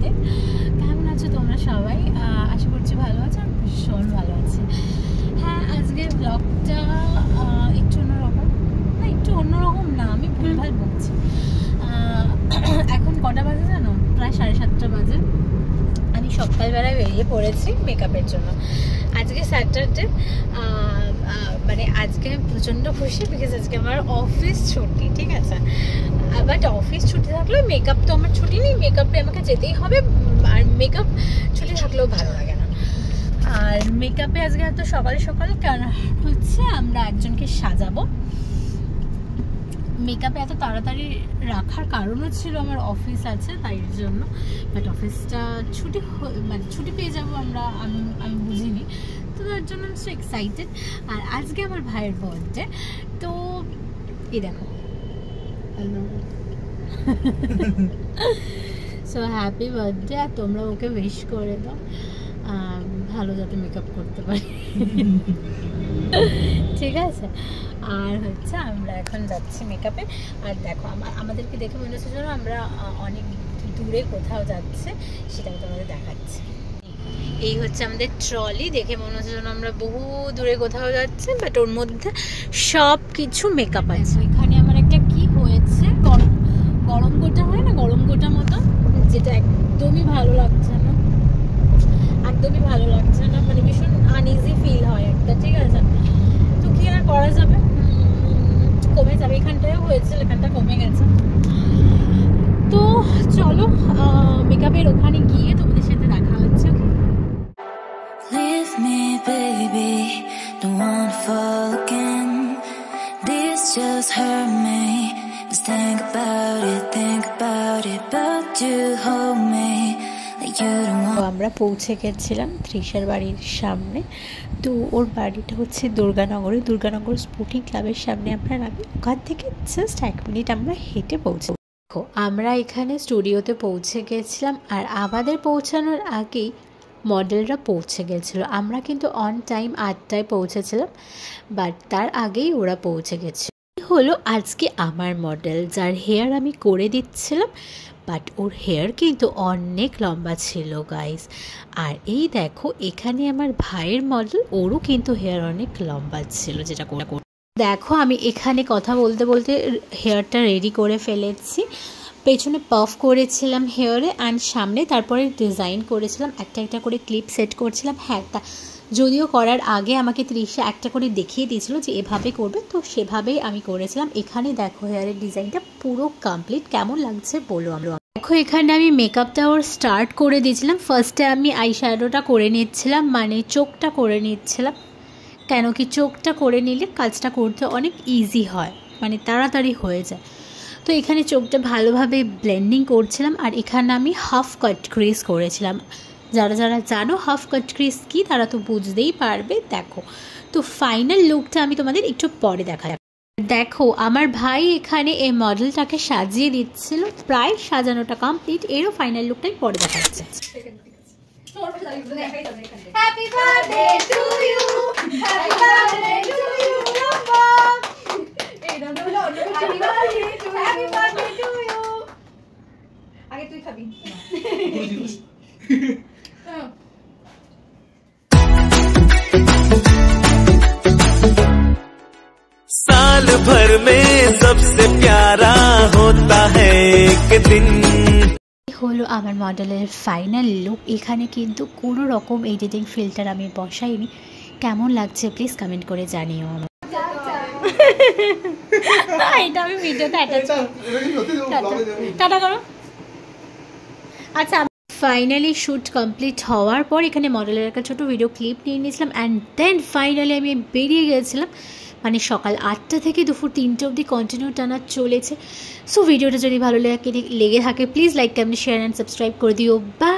তোমাদের। কেমন আছো তোমরা সবাই? আশা করছি ভালো আছো, আর ভীষণ ভালো আছে। হ্যাঁ, আজকের ব্লগটা একটু অন্যরকম, না একটু অন্যরকম না, আমি ভুলভাল বলছি। এখন কটা বাজে জানো? প্রায় 7:30 বাজে। আমি সকালবেলায় বেরিয়ে পড়েছি মেকআপের জন্য। আজকে স্যাটারডে, মানে আজকে আমি প্রচণ্ড খুশি, বিকজ আজকে আমার অফিস ছুটি, ঠিক আছে? বাট অফিস ছুটি থাকলেও মেকআপ তো আমার ছুটি নেই, মেকআপে আমাকে যেতেই হবে। আর মেকআপ ছুটি থাকলেও ভালো লাগে না। আর মেকআপে আজকে এত সকালে সকালে কেন হচ্ছে, আমরা একজনকে সাজাবো। মেকআপে এত তাড়াতাড়ি রাখার কারণও ছিল আমার অফিস আছে তাই জন্য, বাট অফিসটা ছুটি মানে ছুটি পেয়ে যাবো আমরা, আমি বুঝিনি, তো তার জন্য আমি সো এক্সাইটেড। আর আজকে আমার ভাইয়ের বার্থডে, তো এই দেখো, সো হ্যাপি বার্থডে। আর তোমরা ওকে উইশ করে দাও, ভালো যাতে মেকআপ করতে পারি, ঠিক আছে? আর হচ্ছে আমরা এখন যাচ্ছি মেকআপে। আর দেখো আমাদেরকে দেখে মনে হচ্ছে যেন আমরা অনেক দূরে কোথাও যাচ্ছে, সেটা আমি তোমাদের দেখাচ্ছি। এই হচ্ছে আমাদের ট্রলি, দেখে মনে হচ্ছে যেন আমরা বহু দূরে কোথাও যাচ্ছি, বাট ওর মধ্যে সব কিছু মেকআপ আছে। এখানে আমার একটা কি হয়েছে, গরম গোটা হয় না, গরম গোটা মতো, যেটা একদমই ভালো লাগছে না, একদমই ভালো লাগছে না, মানে ভীষণ আনইজি ফিল হয় একটা, ঠিক আছে? তো কি আর করা যাবে, কমে যাবে। এখানটাও হয়েছিল, এখানটা কমে গেছে। তো চলো মেকআপের ওখানে গিয়ে তোমাদের সাথে দেখা হচ্ছে। Leave me, baby, don't wanna fall again. This just hurt me. Just think about it, but you hold me like you don't want. আমরা পৌঁছে গেছিলাম তৃষার বাড়ির সামনে। তো ওর বাড়িটা হচ্ছে দুর্গানগরে, দুর্গানগর স্পোর্টিং ক্লাবের সামনে আমরা নামি। ওখান থেকে জাস্ট 1 মিনিট আমরা হেঁটে পৌঁছে। আমরা এখানে স্টুডিওতে পৌঁছে গেছিলাম, আর আমাদের পৌঁছানোর আগেই মডেলরা পৌঁছে গেছিলো। আমরা কিন্তু অন টাইম 8টায় পৌঁছেছিলাম, বাট তার আগেই ওরা পৌঁছে গেছে। হলো আজকে আমার মডেল, যার হেয়ার আমি করে দিচ্ছিলাম, বাট ওর হেয়ার কিন্তু অনেক লম্বা ছিল গাইস। আর এই দেখো এখানে আমার ভাইয়ের মডেল, ওরও কিন্তু হেয়ার অনেক লম্বা ছিল, যেটা করে দেখো আমি এখানে কথা বলতে বলতে হেয়ারটা রেডি করে ফেলেছি। পেছনে পাফ করেছিলাম হেয়ারে, অ্যান্ড সামনে তারপরে ডিজাইন করেছিলাম, একটা একটা করে ক্লিপ সেট করছিলাম। হ্যাঁ, যদিও করার আগে আমাকে তৃষা একটা করে দেখিয়ে দিয়েছিল যে এভাবে করবে, তো সেভাবেই আমি করেছিলাম। এখানে দেখো হেয়ারের ডিজাইনটা পুরো কমপ্লিট, কেমন লাগছে বলো আমরা। দেখো এখানে আমি মেকআপটা ওর স্টার্ট করে দিয়েছিলাম। ফার্স্টে আমি আই শ্যাডোটা করে নিচ্ছিলাম, মানে চোখটা করে নিচ্ছিলাম। কেন কি চোখটা করে নিলে কাজটা করতে অনেক ইজি হয়, মানে তাড়াতাড়ি হয়ে যায়। তো এখানে চোখটা ভালোভাবে ব্লেন্ডিং করছিলাম, আর এখানে আমি হাফ কাট ক্রিজ করেছিলাম। যারা যারা জানো হাফ কাট ক্রিজ কি, তারা তো বুঝতেই পারবে। দেখো, তো ফাইনাল লুকটা আমি তোমাদের একটু পরে দেখাবো। দেখো আমার ভাই এখানে এই মডেলটাকে সাজিয়ে দিচ্ছিল, প্রায় সাজানোটা কমপ্লিট, এরও ফাইনাল লুকটাই পরে দেখা যাচ্ছে। Happy birthday to you. Happy birthday to you. Happy birthday to you. আগে তুই খাবি। साल भर में सबसे प्यारा होता है एक दिन। হলো আমার মডেলের ফাইনাল লুক। এখানে কিন্তু কোনো রকম এডিটিং ফিল্টার আমি বসাইনি। কেমন লাগছে প্লিজ কমেন্ট করে জানিও আমার। এটা আমি ভিডিওতে অ্যাটাচ টাটা করো। আচ্ছা, ফাইনালি শ্যুট কমপ্লিট হওয়ার পর এখানে মডেলের একটা ছোটো ভিডিও ক্লিপ নিয়ে নিয়েছিলাম, অ্যান্ড দেন ফাইনালি আমি বেরিয়ে গেছিলাম। মানে সকাল 8টা থেকে দুপুর 3টে অবধি কন্টিনিউ টানা চলেছে। সো ভিডিওটা যদি ভালো লেগে থাকে please like, comment, share and subscribe করে দিও। বাই।